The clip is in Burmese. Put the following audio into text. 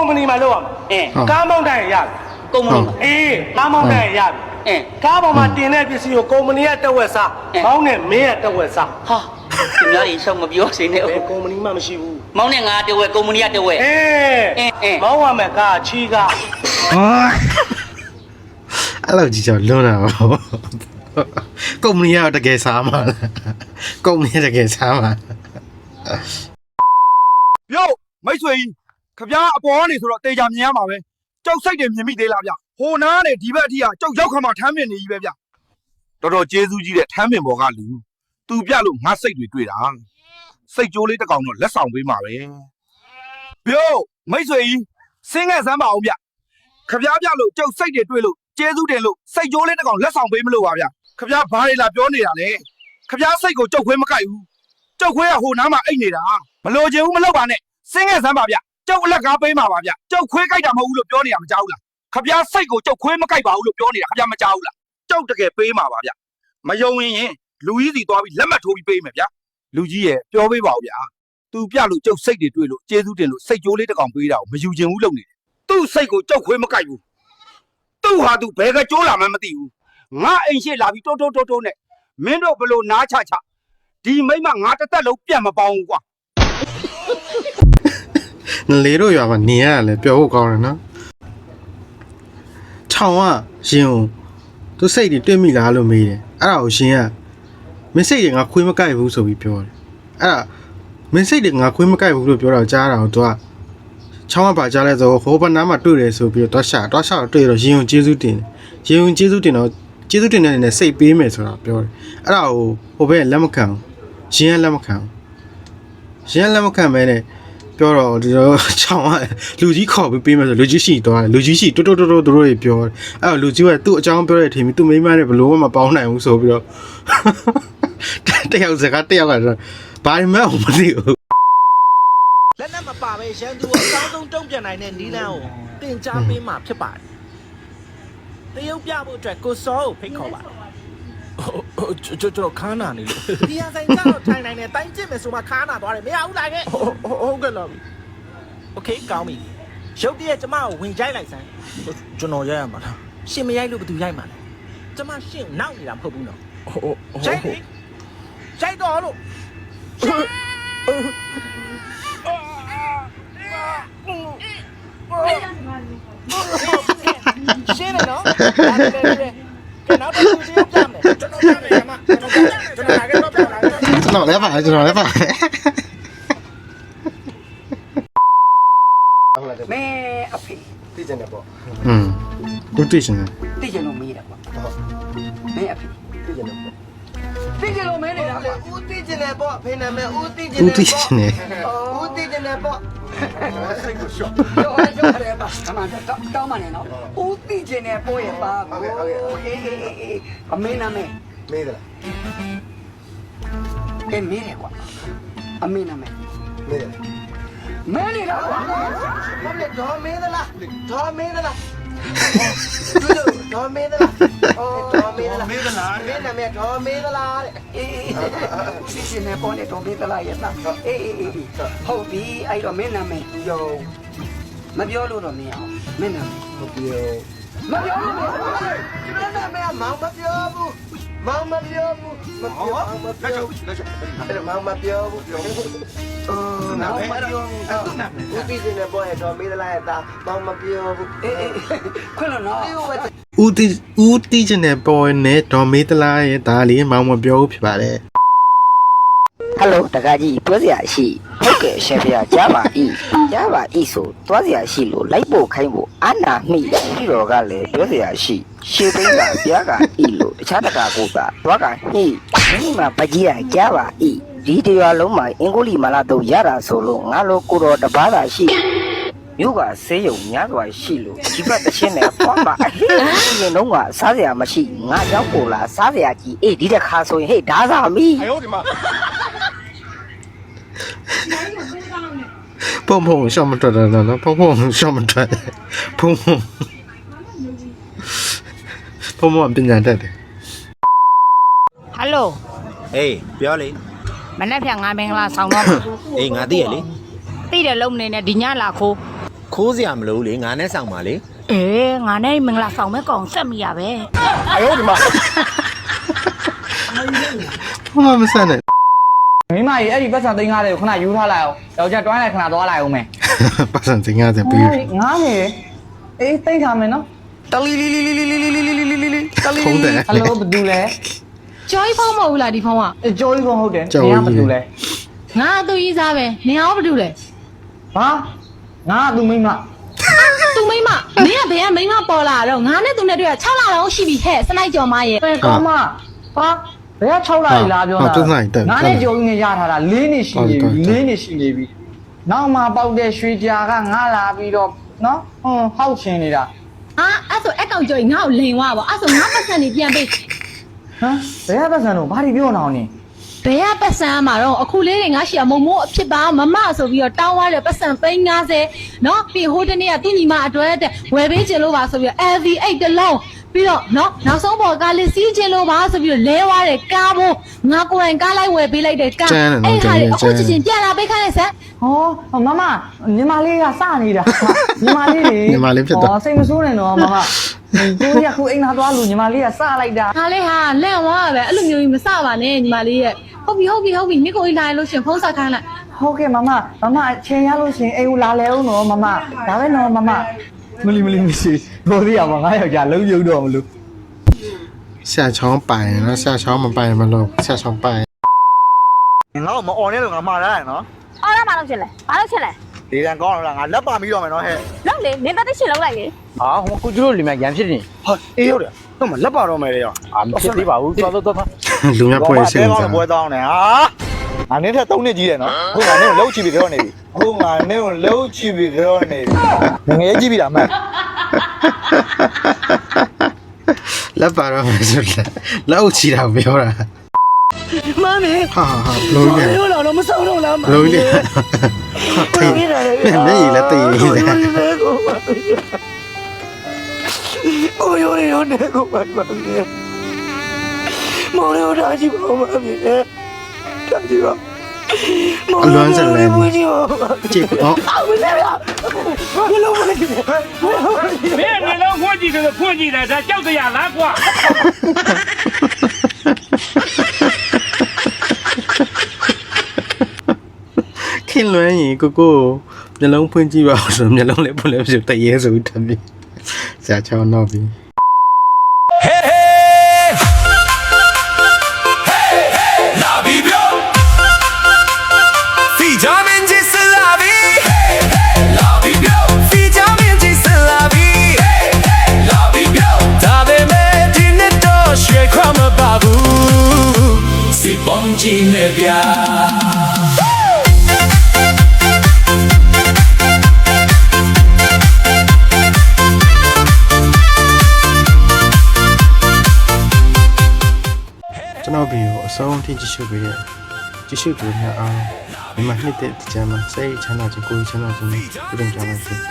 ကုမ္ပဏီမှာလုပ်ရမှာကားမောင်းတိုင်းရပြီကုမ္ပဏီအေးကားမောင်းတိုင်းရပြီကားပေါ်မှာတင်တဲ့ပစ္စည်းကိုကုမ္ပဏီကတက်ဝက်စားမောင်းနဲ့မင်းကတက်ဝက်စားဟာသူများတွေရှောက်မပြောစေနဲ့ဘယ်ကုမ္ပဏီမှမရှိဘူးမောင်းနဲ့ငါတဝက်ကုမ္ပဏီကတဝက်မောင်းရမယ်ကားချီကားအဲ့လိုကြီးကြောင့်လွန်းတာပါကုမ္ပဏီကတကယ်စားမှာကုမ္ပဏီတကယ်စားမှာပြောမိတ်ဆွေကြီးခပြားအပေါ်ကနေဆိုတော့တေချာမြင်ရမှာပဲကြောက်စိတ်တွေမြင်မိသေးလားဗျဟိုနားနဲ့ဒီဘက်အထိကကြောက်ရောက်ခါမှထမ်းမြင်နေကြီးပဲဗျတော်တော်ကျေးဇူးကြီးတဲ့ထမ်းမြင်ပေါ်ကလူသူပြလို့ငါစိတ်တွေတွေ့တာစိတ်ကြိုးလေးတစ်ကောင်တော့လက်ဆောင်ပေးမှာပဲပြောမိတ်ဆွေကြီးစင်းငယ်စမ်းပါအောင်ဗျခပြားပြလို့ကြောက်စိတ်တွေတွေ့လို့ကျေးဇူးတင်လို့စိတ်ကြိုးလေးတစ်ကောင်လက်ဆောင်ပေးမလို့ပါဗျခပြားဘာတွေလာပြောနေတာလဲခပြားစိတ်ကိုကြောက်ခွေးမကိုက်ဘူးကြောက်ခွေးကဟိုနားမှာအိတ်နေတာမလိုချင်ဘူးမလုပ်ပါနဲ့စင်းငယ်စမ်းပါဗျကြောက်အလက်ကားပေးမှာပါဗျကြောက်ခွေးကြိုက်တာမဟုတ်ဘူးလို့ပြောနေတာမကြောက်ဘူးလားခပြားစိတ်ကိုကြောက်ခွေးမကြိုက်ပါဘူးလို့ပြောနေတာခပြားမကြောက်ဘူးလားကြောက်တကယ်ပေးမှာပါဗျမယုံရင်လူကြီးစီသွားပြီးလက်မှတ်ထိုးပြီးပေးမယ်ဗျလူကြီးရဲ့ပြောပေးပါဦးဗျသူပြလို့ကြောက်စိတ်တွေတွေ့လို့ကျေးဇူးတင်လို့စိတ်ကြိုးလေးတစ်ကောင်ပေးတာကိုမယူချင်ဘူးလုပ်နေတယ်သူ့စိတ်ကိုကြောက်ခွေးမကြိုက်ဘူးသူ့ဟာသူဘယ်ကကြိုးလာမှမသိဘူးငါအိမ်ရှိလာပြီးတိုးနဲ့မင်းတို့ဘလို့နားချဒီမိမငါတစ်သက်လုံးပြတ်မပေါဘူးကွာလေတို့ရွာမှာနေရလဲပြောဖို့ကောင်းတယ်နော်ခြောင်ကရင်ကိုသူစိတ်တွေတွေ့မိလားလို့မေးတယ်အဲ့ဒါကိုရှင်ကမင်းစိတ်တွေငါခွေးမကိုက်ဘူးဆိုပြီးပြောတယ်အဲ့ဒါမင်းစိတ်တွေငါခွေးမကိုက်ဘူးလို့ပြောတော့ကြားတာကိုသူကချောင်းကပါကြားလဲဆိုဟိုဘနားမှာတွေ့တယ်ဆိုပြီးတော့ရှာတွေ့တော့ရင်ကိုကျေးဇူးတင်တယ်ရင်ကိုကျေးဇူးတင်တော့ကျေးဇူးတင်တဲ့အနေနဲ့စိတ်ပေးမယ်ဆိုတာပြောတယ်အဲ့ဒါကိုဟိုဘက်လက်မခံရင်ကလက်မခံမဲနဲ့ပြောတော့ဒီတော့ချောင်းကလူကြီးခေါ်ပြီးပေးမယ်ဆိုလူကြီးရှိသွားတယ်လူကြီးရှိတိုးသူတို့တွေပြောတယ်အဲ့တော့လူကြီးကသူ့အကြောင်းပြောတဲ့အချိန်ပြီးသူ့မိန်းမနဲ့ဘလို့မှမပေါင်းနိုင်ဘူးဆိုပြီးတော့တယောက်စကားတယောက်ကဘာမှမသိဘူးလက်နဲ့မပါပဲရန်သူကအကောင်းဆုံးတုံ့ပြန်နိုင်တဲ့နီလန်းကိုတင် जा ပေးမှာဖြစ်ပါတယ်တရုတ်ပြဖို့အတွက်ကိုစောကိုဖိတ်ခေါ်ပါကျွန်တော်ခါနာနေလို့ဒီဟာဆိုင်ကျတော့ထိုင်နိုင်တယ်တိုင်းကျစ်မယ်ဆိုမှခါနာသွားတယ်မရဘူးလားခဲ့ဟုတ်ကဲ့လားโอเคကောင်းပြီရုပ်တရက်ကျမကိုဝင်ကြိုက်လိုက်စမ်းကျွန်တော်ရိုက်ရမှာလားရှင်မရိုက်လို့ဘယ်သူရိုက်မှာလဲကျမရှင်နောက်နေတာမဟုတ်ဘူးနော်ရိုက်တော့လို့ရှင်းတယ်နော်ကဲနောက်တစ်ခုတယောက်ပြမယ်ကျွန်တော်ပြမယ်မကျွန်တော်လာခဲ့တော့ပြလာကျွန်တော်လည်းပါမဲအဖေသိကျင်တယ်ပေါ့သူသိရှင်တယ်သိကျင်လို့မေးတယ်ကွာမဲအဖေသိကျင်တယ်ပေါ့သိကျင်လို့မဲနေတာကွာဦးသိကျင်တယ်ပေါ့ဖေးနာမည်ဦးသိကျင်တယ်ဦးသိရှင်တယ်ဦးသိကျင်တယ်ပေါ့စိတ်ကိုရှော့ပြောရတယ်ပါအမှန်တောင်းမှနေနော်ဦးသိကျင်တယ်ပေါ့ရဲ့ပါအေးအမေနာမည်မေးတယ်လားမေးတယ်ကွာအမေနာမည်မေးတယ်မဲနေတာကွာဘာလဲဒေါ်မင်းသလားဒေါ်မင်းသလားဒေါ်မင်းသလားဒေါ်မင်းသလားမင်းနာမည်ဒေါ်မင်းသလားတဲ့အေးသိကျင်တယ်ပေါ့နဲ့ဒေါ်မင်းသလားရဲ့သားအေးဟုတ်ပြီအဲ့တော့မင်းနာမည်ယောမပြောလို့တော့မရအောင်မင်းနာမည်မပြောလို့ကျွန်တော်နာမည်မောင်မပြောဘူးမောင်မပြောဘူးမပြောလက်ချုပ်အဲ့မောင်မပြောဘူးနာမည်ပြောဦးသိကျင်တဲ့ဘောရဲ့တော်မေးသလားရဲ့သားမောင်မပြောဘူးအေးခွန်းလို့နော်ဦးသိကျင်တဲ့ပေါ်နဲ့ဒေါ်မေးသလားရဲ့ဒါလေးမောင်မပြောဘူးဖြစ်ပါတယ်ဟယ်လိုတကားကြီးပြောစရာရှိဟုတ်ကဲ့ရှယ်ဖျားကြားပါဤဆိုသွားစရာရှိလို့လိုက်ဖို့ခိုင်းဖို့အာနာမိပြီးတော့ကလည်းပြောစရာရှိရှေးသိန်းကပြားကဤလို့တခြားတကာကိုသာသွားကညှိဒီမှာပကြီးရကြားပါဤဒီတရွာလုံးမှာအင်္ဂုလိမာလာတော့ရတာဆိုလို့ငါလိုကိုတော်တပားသာရှိမြို့ကဆေးရုံများစွာရှိလို့ဒီဘက်တစ်ချင်းနဲ့ဖွားပါအဟိရင်တော့ကစားစရာမရှိငါရောက်ပေါ်လာစားစရာကြီးအေးဒီတစ်ခါဆိုရင်ဟေ့ဓားစားမိ哎呦我的妈碰笑不出来了，碰笑不出来，碰变难的。Hello。အေးပြောလေမနေ့ဖြန်ငါမင်္ဂလာဆောင်တော့အေးငါသိရလေသိတယ်လုံးနေနဲ့ဒီညလာခိုး ခိုးစရာမလိုလေငါနဲ့ဆောင်ပါလေ အေးငါနဲ့မင်္ဂလာဆောင်မဲ့ကောင်ဆက်မိရပဲ 哎呦我的妈！ ဘာမှမဆက်နဲ့ မိမကြီးအဲ့ဒီပတ်စံသိန်း90ကိုခဏယူထားလိုက်အောင်ယောက်ျားတွိုင်းလိုက်ခဏသွားလိုက်အောင်မယ် ပတ်စံတင်ရတယ်ပြီး ငါနေအေးသိန်းထားမယ်နော်တလီလီလီလီလီလီလီလီလီလီလီလီ ထုံးတယ် ဟယ်လိုဘယ်သူလဲ ကျော်ကြီးဖုန်းမဟုတ်ဘူးလားဒီဖုန်းက ကျော်ကြီးဖုန်းဟုတ်တယ်နေရဘယ်သူလဲ ငါအသူကြီးစားပဲနေအောင်ဘာလုပ်လဲ ဟာငါကသူမိမ သူမိမမင်းကဘယ်ကမိမပေါ်လာတော့ငါနဲ့သူနဲ့တွေ့ရ6လတော့ရှိပြီဟဲ့စနိုက်ကျော်မရဲ့ ကောင်းမဟာဘယ်က6လလာပြောတာငါနဲ့ကျော်ကြီးနဲ့ရထားတာ4နှစ်ရှိနေပြီ4နှစ်ရှိနေပြီနောက်မှပေါက်တဲ့ရွှေကြာကငါလာပြီးတော့နော်ဟောက်ချင်နေတာ အာအဲ့ဆိုအကောင်ကျော်ကြီးငါ့ကိုလိန်သွားပါအဲ့ဆိုငါပတ်စံနေပြန်ပေး ဟမ်ဘယ်ကပတ်စံတော့ဘာတွေပြောနေအောင်နေ ဘယ်ကပတ်စံမှာတော့အခုလေးတွေငါရှိရမုံမိုးအဖြစ်ပါမမဆိုပြီးတော့တောင်းသွားတယ်ပတ်စံ350နော်ပြီးဟိုတနေ့ကသူ့ညီမအတွက်တဲ့ဝယ်ပေးခြင်းလို့ပါဆိုပြီးတော့ LV8 တလုံးပြီးတော့နော်နောက်ဆုံးပေါ်ကားလေးစီးခြင်းလို့ပါဆိုပြီးတော့လဲသွားတယ်ကားဖို့ငါကိုယ်တိုင်ကားလိုက်ဝယ်ပေးလိုက်တယ်ကားအဲ့ဟာလေအခုချင်းချင်းပြန်လာပေးခိုင်းလိုက်စမ်း ဟောမမညီမလေးကစနေတာညီမလေးလေ ညီမလေးဖြစ်တော့ စိတ်မဆိုးနဲ့နော်မမကိုကြီးကခုအိမ်သားသွားလို့ညီမလေးကစလိုက်တာ ဟာလေဟာလန့်သွားပဲအဲ့လိုမျိုးကြီးမစပါနဲ့ညီမလေးရဲ့ဟုတ်ပြီမိကိုကြီးလာလို့ရှင်ဖုန်းဆက်ခိုင်းလိုက် ဟုတ်ကဲ့မမအချိန်ရလို့ရှင်အိမ်ကိုလာလဲအောင်နော်မမဒါပဲနော်မမမလီမရှိဘိုးလေးကငါယောက်ျားလုံးယုံတော့မလို့ ဆရာချောင်းပိုင်နော်ဆရာချောင်းမပိုင်မလို့ဆရာချောင်းပိုင် ငါ့ကိုမអော်နဲ့လို့ငါမှားရတယ်နော် အော်ရမလုပ်ချင်လဲဘာလုပ်ချင်လဲ ဒီတန်ကောင်းလို့လားငါလက်ပါပြီးတော့မယ်နော်ဟဲ့ လုပ်လေနင်းတက်ရှင်လုပ်လိုက်လေ ဟာဟိုကိုကျတို့လီမရန်ဖြစ်နေ ဟာအေးဟုတ်တယ်တော့မလက်ပါတော့မယ်လေရော အာမဖြစ်သေးပါဘူးသွား လူများပွဲရှိနေ ကော ကြ င်းပွဲတောင်းနေဟာငါနင်းထက်3နှစ်ကြီးတယ်နော်ဟုတ်ငါနင်းကိုလှုပ်ချပြီးကြောနေပြီဟုတ်ငါနင်းကိုလှုပ်ချပြီးကြောနေပြီငငယ်ကြီးပြီလားမတ် လက်ပါတော့မယ်ဆိုလက်ချီတာပြောတာ 妈咪， ဟာလုံးရ 有了，我们上楼了嘛。 လုံးရတိတ်မျက်ရည်လည်းတိတ်နေတယ် 我有点有那个妈咪，没有打起我妈咪，打起我。 အလွမ်းစလဲနေကြည့်ဟော 别你能混进就是混进来，咱叫这样难过。 ခင်လွမ်းရင်ကိုမျက်လုံးဖွင့်ကြည့်ပါဆိုမျက်လုံးလေးဖွင့်လို့ပြတရေဆိုတမ်းဆရာချောင်းတော့ပြီ ကျွန်တော်ဗီဒီယိုအဆုံးထိကြည့်ရှုပေးတဲ့ကြည့်ရှုသူများအားဒီမှာနှစ်တဲ့ကြမ်းမှာစိတ်ချမ်းသာခြင်းကိုယ်ချမ်းသာခြင်းပြုလုပ်ကြပါစေ။